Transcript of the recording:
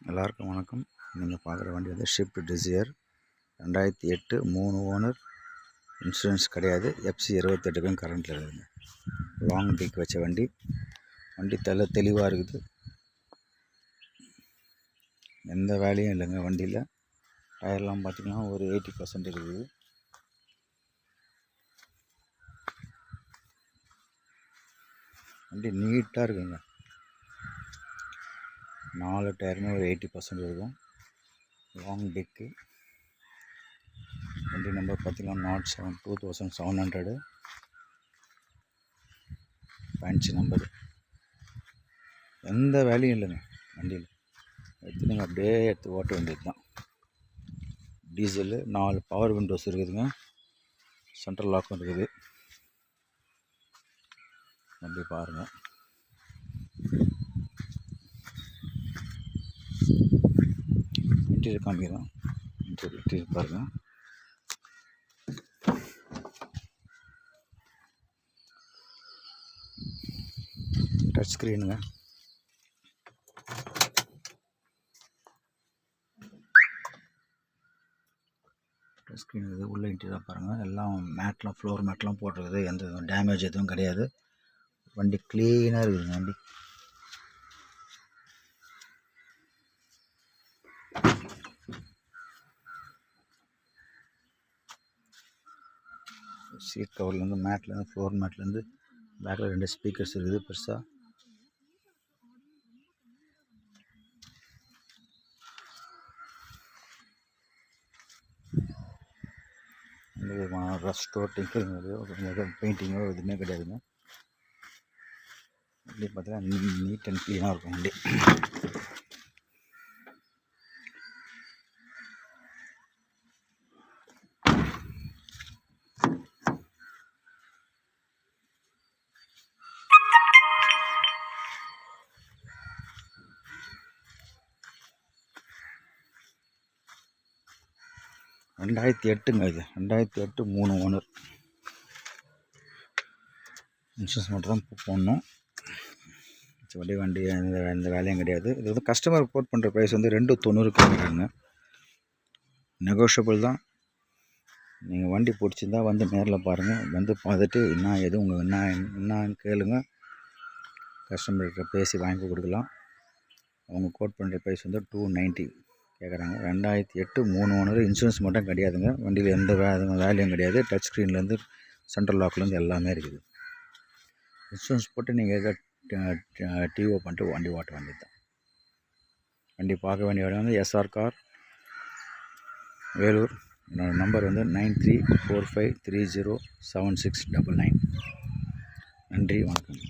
எல்லாருக்கும் வணக்கம். நீங்கள் பார்க்குற வண்டி வந்து ஷிஃப்ட் டிசையர் 2008 3 ஓனர். இன்சூரன்ஸ் கிடையாது. FC 28க்கும் கரண்ட்டில் இருக்குதுங்க. லாங் டிக் வச்ச வண்டி. வண்டி தெளிவாக இருக்குது. எந்த வேலையும் இல்லைங்க வண்டியில். டயர்லாம் பார்த்திங்கன்னா ஒரு 80% இருக்குது. வண்டி நீட்டாக இருக்குங்க. 4 டயருமே ஒரு 80% இருக்கும். லாங் டிக்கு. வண்டி நம்பர் பார்த்திங்கன்னா 2700 ஃபேன்சி நம்பர். எந்த வேலையும் இல்லைங்க வண்டியில். எடுத்து நீங்கள் அப்படியே எடுத்து ஓட்ட வேண்டியது தான். டீசலு 4 பவர் விண்டோஸ் இருக்குதுங்க. சென்ட்ரல் லாக்கும் இருக்குது. வண்டி பாருங்கள். இன்டீரியர் காமிக்கிறோம். இன்டீரியர் பாருங்கள். டச் ஸ்க்ரீனுங்க. டச் ஸ்க்ரீன் இருக்குது. உள்ள இன்டீரியர் பாருங்கள். எல்லாம் மேட்லாம் ஃப்ளோர் மேட்லாம் போட்டிருக்குது. எந்த டேமேஜ் எதுவும் கிடையாது. வண்டி க்ளீனாக இருக்குதுங்க. வண்டி சீட் கவர்லேருந்து மேட்லேருந்து ஃப்ளோர் மேட்லேருந்து பேக்கில் 2 ஸ்பீக்கர்ஸ் இருக்குது பெருசாக. எந்த விதமான ரஸ்ட்டோ டிங்கரிங்கோ பெயிண்டிங்கோ எதுவுமே கிடையாதுங்க. வண்டி பார்த்தீங்கன்னா நீட் அண்ட் க்ளீனாக இருக்கும் வண்டி. ரெண்டாயிரத்தி எட்டுங்க. இது 2008 3 ஓனர். இன்சூரன்ஸ் மட்டும் தான் போடணும். வண்டி எந்த வேலையும் கிடையாது. இது வந்து கஸ்டமர் கோட் பண்ணுற ப்ரைஸ் வந்து 290 கேட்குறாங்க. நெகோஷியபிள் தான். நீங்கள் வண்டி பிடிச்சிருந்தா வந்து நேரில் பாருங்கள். வந்து பார்த்துட்டு என்ன எது உங்கள் என்னன்னு கேளுங்க. கஸ்டமர்கிட்ட பேசி வாங்கி கொடுக்கலாம். அவங்க கோட் பண்ணுற ப்ரைஸ் வந்து 290 கேட்குறாங்க. 2008 3 ஓனர். இன்சூரன்ஸ் மட்டும் கிடையாதுங்க. வண்டியில் எந்த வேலையும் கிடையாது. டச் ஸ்க்ரீன்லேருந்து சென்ட்ரல் லாக்லேருந்து எல்லாமே இருக்குது. இன்சூரன்ஸ் போட்டு நீங்கள் டிஓ பண்ணிட்டு வண்டி ஓட்ட வேண்டியது தான். வண்டி பார்க்க வேண்டிய இடம் வந்து SR கார், வேலூர். என்னோடய நம்பர் வந்து 9345307699. நன்றி, வணக்கம்.